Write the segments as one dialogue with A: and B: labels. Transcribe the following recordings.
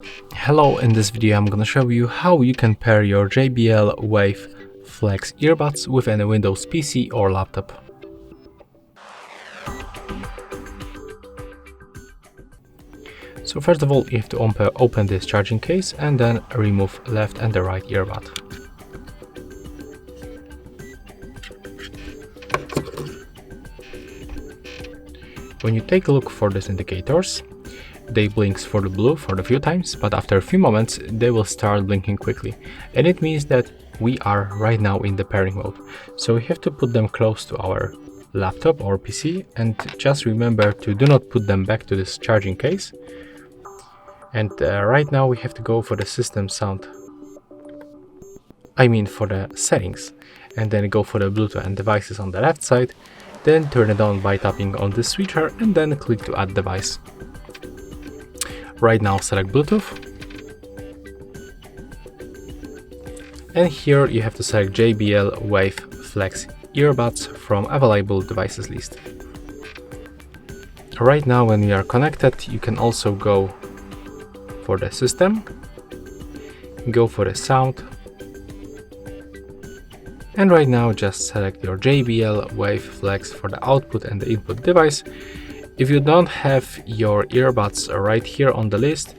A: Hello, in this video I'm gonna show you how you can pair your JBL Wave Flex earbuds with any Windows PC or laptop. So first of all, you have to open this charging case and then remove left and the right earbud. When you take a look for these indicators, they blink for the blue for a few times, but after a few moments they will start blinking quickly, and it means that we are right now in the pairing mode. So we have to put them close to our laptop or PC, and just remember to do not put them back to this charging case. And right now we have to go for the system sound, for the settings, and then go for the Bluetooth and devices on the left side, then turn it on by tapping on this switcher and then click to add device. Right now select Bluetooth, and here you have to select JBL Wave Flex earbuds from available devices list. Right now when you are connected, you can also go for the system, go for the sound, and right now just select your JBL Wave Flex for the output and the input device. If you don't have your earbuds right here on the list,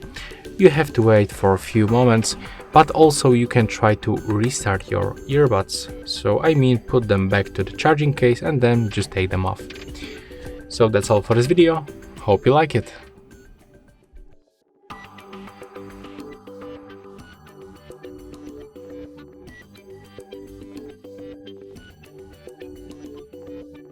A: you have to wait for a few moments, but also you can try to restart your earbuds. So put them back to the charging case and then just take them off. So that's all for this video. Hope you like it.